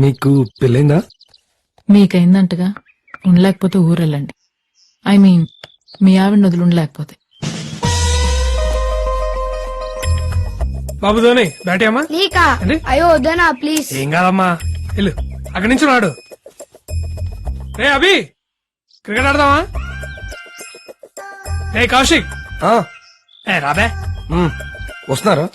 నీకు పెళ్ళైందా? మీకైందంటగా, ఉండలేకపోతే ఊరెళ్ళండి. I mean మీ ఆవిడ వదిలి ఉండలేకపోతే. బాబు ధోని బ్యాట్ అమ్మా. నీకా? ఏంటి? అయ్యో వద్దనా ప్లీజ్. ఏం కాదమ్మా, వెళ్ళు అక్కడి నుంచి రాడు. రే అభి, క్రికెట్ ఆడదామా? రే కౌశిక్, ఆ, రాబే. వస్తున్నారా?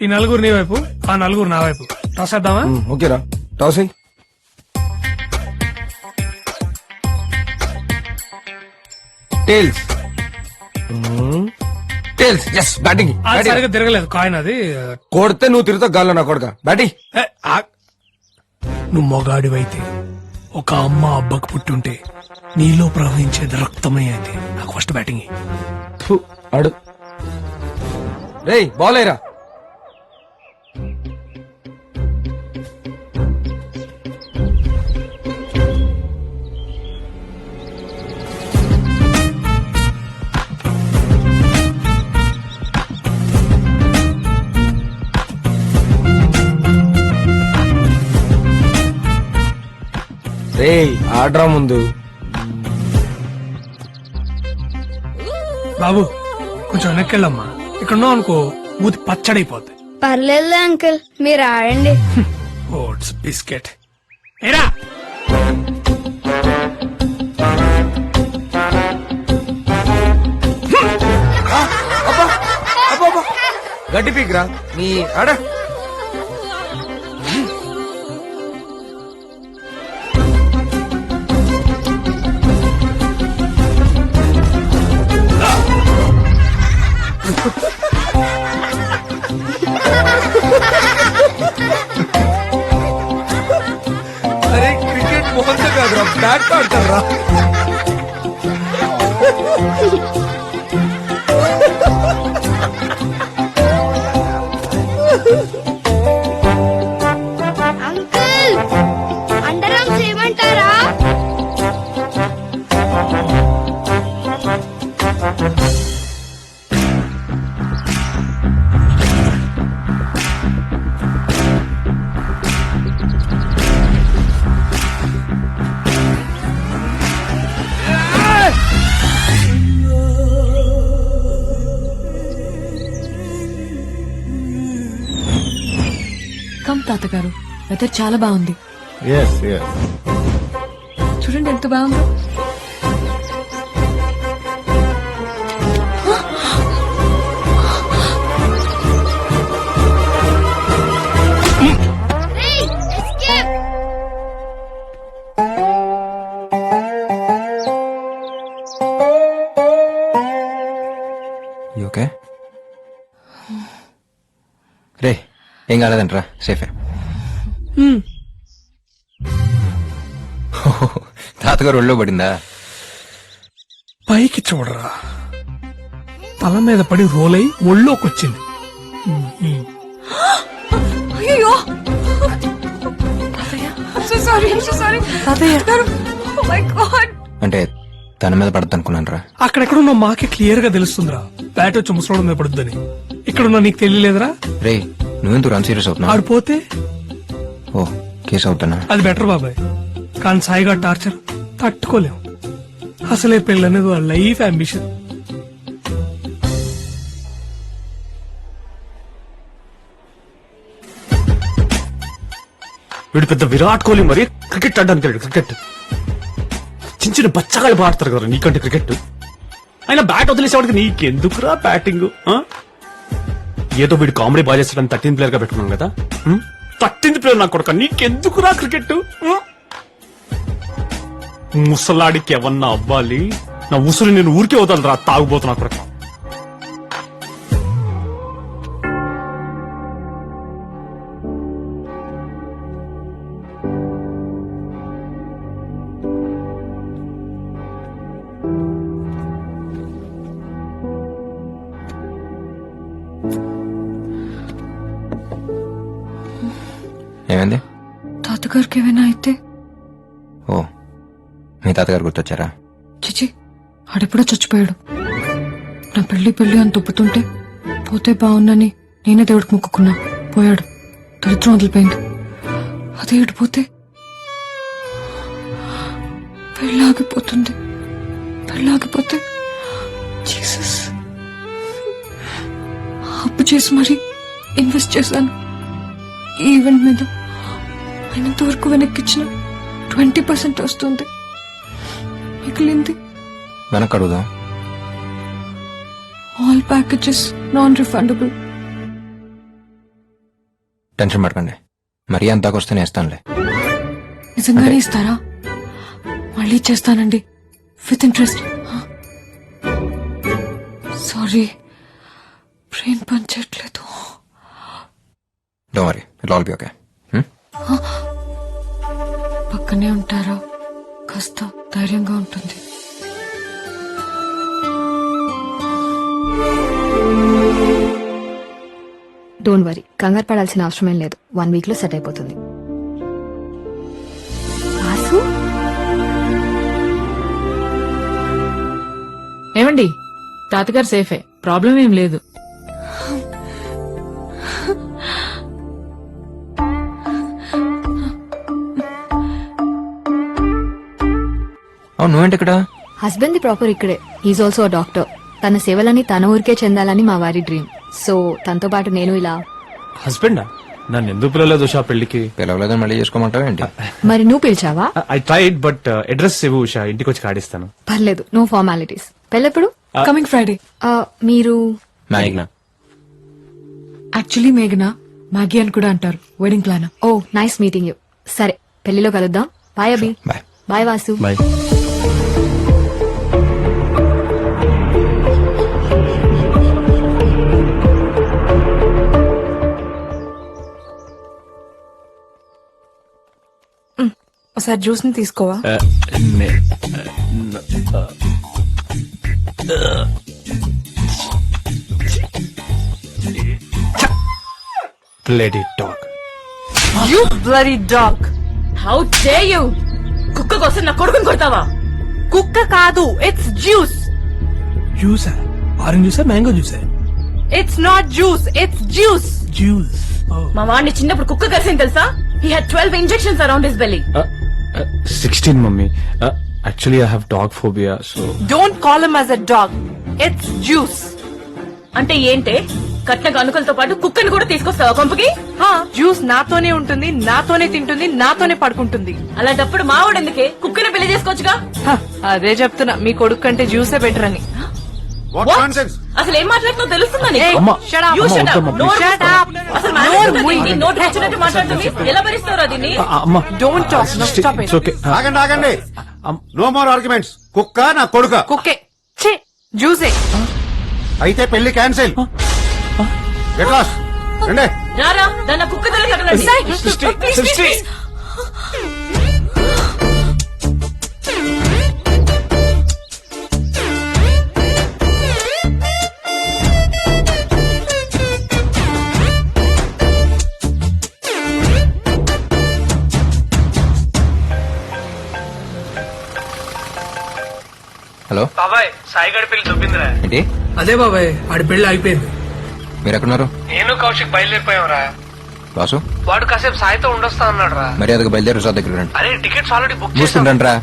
ఈ నలుగురు నీ వైపు, ఆ నలుగురు నా వైపు. టాస్ వేద్దామా? ఓకేరా, టాస్ ఎయ్. టేల్స్. టేల్స్. Yes, batting. అది సరిగ్గా తిరగలేదు కాయిన్, అది. కొడితే నువ్వు తిరుగుతావు గాల్లో నా కొడుక. బ్యాటింగ్. ఏ, నువ్వు మొగాడివైతే ఒక అమ్మ అబ్బకు పుట్టుంటే నీలో ప్రవహించేది రక్తమయ్యేది. నాకు ఫస్ట్ బ్యాటింగ్. ఆడు. రేయ్ బాల్ అయ్యరా. రేయ్ ఆడ్రా ముందు. బాబు కొంచెం వెనక్కెళ్ళమ్మా, ఇక్కడ ఉన్నావు అనుకో మూతి పచ్చడైపోద్ది. పర్లేదు అంకుల్, మీరు ఆడండి. Oats biscuit. ఏరా గడ్డి పీక్రా నీ ఆడ. అరే క్రికెట్ మోహన్తో కాదురా, బ్యాట్ ఆడతారా. అంకుల్ అండర్ ఆర్మ్స్ ఏమంటారా? కమ్ తాతగారు, వెదర్ చాలా బాగుంది. చూడండి ఎంత బాగుందో. రేయ్, escape. ఓకే రే, ఏం కాలేదంటరా, సేఫే. తాతగారు ఒళ్ళో పడిందా? పైకి చూడరా, తల మీద పడి రోల్ అయి ఒళ్ళోకొచ్చింది. అయ్యో అంటే తన మీద పడద్దు అనుకున్నాను రా. అక్కడెక్కడున్న మాకే క్లియర్ గా తెలుస్తుందిరా, బ్యాట్ వచ్చి ముసలోడు మీద పడుద్దని. ఇక్కడున్నా నీకు తెలియలేదురా? రే, నువ్వెందుకు రన్ సీరియస్ అవుతున్నావు? ఆడిపోతే ఓ, కేసు అవుతానా? అది బెటర్ బాబాయ్, కానీ సాయిగా టార్చర్ తట్టుకోలేం. అసలే పెళ్ళనేది వాళ్ళ లైఫ్ అంబిషన్. వీడు పెద్ద విరాట్ కోహ్లీ మరి క్రికెట్ ఆడడానికి వెళ్ళాడు. క్రికెట్ చిన్న చిన్న బచ్చగాళ్ళు ఆడతారు కదా నీకంటే క్రికెట్. అయినా బ్యాట్ వదిలేసేవాడికి నీకెందుకురా బ్యాటింగ్? ఏదో వీడు కామెడీ బాగా చేస్తాడని 13th ప్లేయర్ గా పెట్టుకున్నాం కదా. 13th ప్లేయర్ నా కొడుక, నీకెందుకురా క్రికెట్? ముసలాడికి ఎవన్నా అవ్వాలి, నా ఉసురు నేను ఊరికే వదలరా తాగుబోతున్నా కొడుక. ఏమైంది? తాతగారికి ఏమైనా అయితే? ఓ, మీ తాతగారు గుర్తొచ్చారా? చిచి, ఆడెప్పుడో చచ్చిపోయాడు. నా పెళ్లి పెళ్లి అని తొప్పుతుంటే పోతే బాగుందని నేనే దేవుడికి మొక్కుకున్నా. పోయాడు. దరిద్రం వదిలిపోయింది. అదే ఇడిపోతే పెళ్ళాగిపోతే జీసస్, అప్పు చేసి మరీ ఇన్వెస్ట్ చేశాను ఈ ఈవెంట్ మీద. అయినంతవరకు వెనక్కిచ్చిన 20% వస్తుంది, మిగిలింది వెనక్కి అడుగుదాం. All packages non refundable. Tension పడకండి, మరీ అంతాకు వస్తే నేస్తానులే. నిజంగానే ఇస్తారా? మళ్ళీ చేస్తానండి విత్ ఇంట్రెస్ట్. సారీ, బ్రెయిన్ పనిచేయట్లేదు. Don't worry, it all be okay. పక్కనే ఉంటారా? కాస్త ధైర్యంగా ఉంటుంది. డోంట్ వరీ, కంగారు పడాల్సిన అవసరమేం లేదు. 1 వీక్ లో సెట్ అయిపోతుంది. వాసు, ఏమండి, తాతగారు సేఫే, ప్రాబ్లం ఏం లేదు. అవును, నువ్వేంటి ఇక్కడ? హస్బెండ్ ది ప్రాపర్ ఇక్కడే. Is also a doctor. తన సేవలని తన ఊరికే చెందాలని మా వారి డ్రీమ్. సో తనతో పాటు నేను ఇలా. హస్బెండా? నన్ను ఎందుకు పిలవలేదు ఉషా పెళ్లికి? పిలవలేదని మళ్ళీ చేసుకోమంటావా ఏంటి? మరి నువ్వు పిలిచావా? ఐ ట్రైడ్ బట్ అడ్రస్ ఇవ్వు ఉషా, ఇంటికి వచ్చి కాడిస్తాను. పర్లేదు, నో ఫార్మాలిటీస్. పెళ్ళెప్పుడు? Coming Friday. మీరు మేఘ్నా. యాక్చువల్లీ మేఘనా మ్యాగీ అని కూడా అంటారు. Wedding plan. Oh nice meeting you. సరే, పెళ్లిలో కలుద్దాం. బాయ్ అభి. బాయ్. బాయ్ వాసు. బాయ్. ఒకసారి జ్యూస్ ని తీసుకోవా? Bloody dog. You bloody dog, how day you! కుక్క కోసం నా కొడుకుని కొడతావా? కుక్క కాదు, it's juice. జ్యూసా? Orange జ్యూసా, mango జ్యూసా? It's not juice, it's juice. Juice. మా వాడిని చిన్నప్పుడు కుక్క కలిసింది తెలుసా? He had 12 injections around his belly. 16 mummy. Actually I have dog phobia, so. Don't call him as a dog. It's juice. అంటే ఏంటే? కట్న గనుకలతో పాటు కుక్కని కూడా తీసుకొస్తావా కొంపకి? జ్యూస్ నాతోనే ఉంటుంది, నాతోనే తింటుంది, నాతోనే పడుకుంటుంది. అలాంటప్పుడు మావాడు ఎందుకే? కుక్కని పెళ్లి చేసుకోవచ్చుగా. హ, అదే చెప్తున్నా, మీ కొడుకు కంటే జ్యూసే బెటర్ అని. అసలు ఏం మాట్లాడుతుందో తెలుస్తుందా నీకు? Hey, అమ్మా, shut up. You అమ్మా, shut up. వద్దమ్మా, నోరు please. Shut up. అసలు నోరు మాట్లాడుతుందా మూయి. దీన్ని? నోరు వచ్చినట్టు మాట్లాడుతుంది. ఎలా భరిస్తారో దీన్ని? అమ్మా. Don't talk. No, stop it. It's okay. ఆగండి ఆగండి, నో మోర్ ఆర్గ్యుమెంట్స్. కుక్క నా కొడుక కుక్కే. ఛీ, జ్యూసే. అయితే పెళ్లి క్యాన్సిల్. Get lost. రండి. రారా, దాన్ని కుక్క తల కట్టండి. Sister. హలో బాబాయ్, సాయిగడి పెళ్లి దొబ్బిందిరా. ఏంటి? అదే బాబాయ్, ఆడి పెళ్లి అయిపోయింది. మీరు ఎక్కడున్నారు? నేను కౌశిక్ బయలుదేరిపోయావురా. బాసు వాడు కాసేపు సాయితో ఉండొస్తా అన్నాడు రా. మర్యాదగా బయలుదేరి రిసార్ట్ దగ్గర రండి. అరే, టికెట్స్ ఆల్రెడీ బుక్ చేసాం. చూస్తుండ్రండి రా.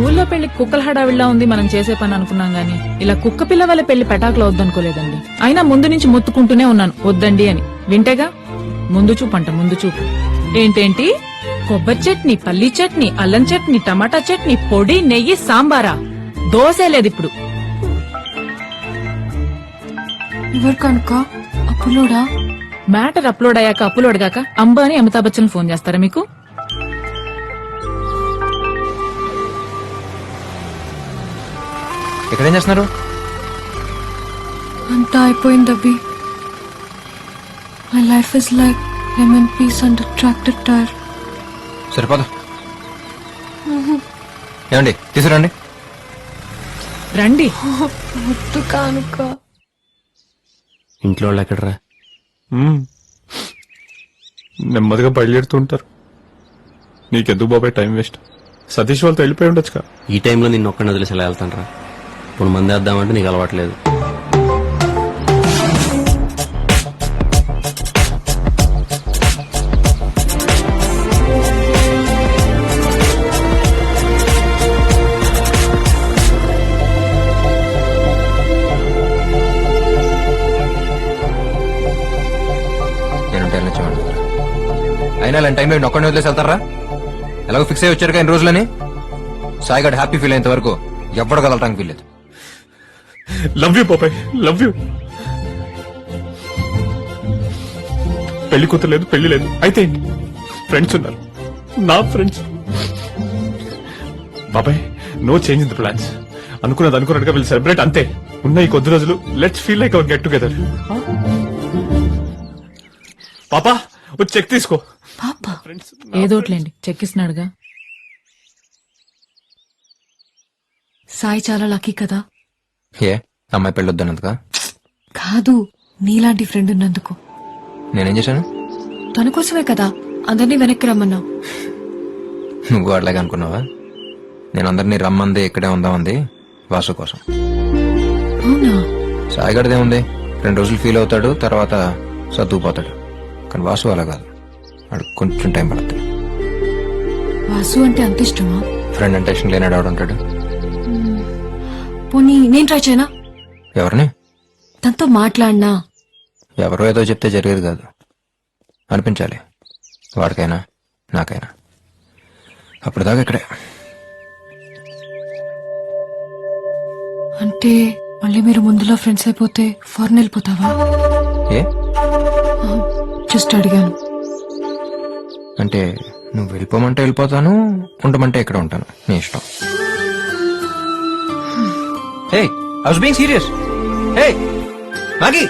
ఊళ్ళో పెళ్లి కుక్కల హడావిడిలా ఉంది మనం చేసే పని అనుకున్నాం గానీ ఇలా కుక్క పిల్ల వల్ల పెళ్లి పెటాకులో వద్దనుకోలేదండి. అయినా ముందు నుంచి మొత్తుకుంటూనే ఉన్నాను వద్దండి అని. వింటేగా ముందు చూపు అంట, ముందు చూపు. ఏంటేంటి? కొబ్బరి చట్నీ, పల్లీ చట్నీ, అల్లం చట్నీ, టమాటా చట్నీ, పొడి, నెయ్యి, సాంబారా? దోశే లేదు ఇప్పుడు. ఎవరు కనుక అప్పులోడా? మ్యాటర్ అప్లోడ్ అయ్యాక అప్లోడ్ గాక అంబానీ అమితాబ్ బచ్చన్ ఫోన్ చేస్తారా మీకు? ఇక్కడేం చేస్తున్నారు? అంతా అయిపోయింది Abhi. My life is like lemon piece and tractor tyre. సరిపోదు. ఏమండి, తీసుకురండి. రండి. ముద్దు కానుక. ఇంట్లో వాళ్ళు ఎక్కడరా? నెమ్మదిగా బయలుదేరుతుంటారు. నీకెందుకు బాబాయ్ టైం వేస్ట్? సతీష్ వాళ్ళతో వెళ్ళిపోయి ఉండొచ్చుగా. ఈ టైంలో నిన్ను ఒక్కడిని వదిలేసి ఎలా వెళ్తాను రా? ఇప్పుడు మంది వేద్దామంటే నీకు అలవాట్లేదు. అయినా ఇలాంటి టైంలో నేను ఒక్కడిని వదిలేసి వెళ్తారా? ఎలాగో ఫిక్స్ అయ్యి వచ్చారు కానీ రోజులని సాయి గడ్ హ్యాపీ ఫీల్ అయ్యేంత వరకు ఎవ్వడు కదలటానికి వీల్లేదు. లవ్ యూ బాబాయ్, లవ్ యూ. పెళ్లి కూతురు లేదు, పెళ్లి లేదు, అయితే ఫ్రెండ్స్ ఉన్నారు, నా ఫ్రెండ్స్. బాబాయ్ no change in the plans. అనుకున్నది అనుకున్నట్టుగా వీళ్ళు సెలబ్రేట్ అంతే. ఉన్న ఈ కొద్ది రోజులు let's feel like our get together. పాపా ఒక చెక్ తీసుకో. పాపా ఫ్రెండ్స్ ఏదోట్లేండి, చెక్కిస్తున్నాడుగా. సాయి చాలా లక్కీ కదా. ఏ అమ్మాయి పెళ్ళొద్దన్నందుకా? కాదు, నీలాంటి ఫ్రెండ్ ఉన్నందుకు. నేనేం చేశాను? తన కోసమే కదా అందరినీ వెనక్కి రమ్మన్నావు. నువ్వు అట్లాగే అనుకున్నావా? నేను అందరినీ రమ్మంది ఇక్కడే ఉందామంది వాసు కోసం. అవునా? సాయి గడిదే ఉంది, 2 రోజులు ఫీల్ అవుతాడు, తర్వాత సర్దుకుపోతాడు. కానీ వాసు అలా కాదు, వాడు కొంచెం టైం పడుతుంది. వాసు అంటే అంత ఇష్టమా? ఫ్రెండ్ అంటే ఇష్టం లేనాడు ఆడు ఉంటాడు. పోనీ నేను ట్రై చేయనా? ఎవరిని? తనతో మాట్లాడినా? ఎవరో ఏదో చెప్తే జరిగేది కాదు, అనిపించాలి వాడికైనా నాకైనా. అప్పుడు దాకా ఇక్కడే. అంటే మళ్ళీ మీరు ముందులో ఫ్రెండ్స్ అయిపోతే ఫారెన్ వెళ్ళిపోతావా? ఏ జస్ట్ అడిగాను. అంటే నువ్వు వెళ్ళిపోమంటే వెళ్ళిపోతాను, ఉండమంటే ఇక్కడ ఉంటాను, నీ ఇష్టం. Hey I was being serious. Hey Maggi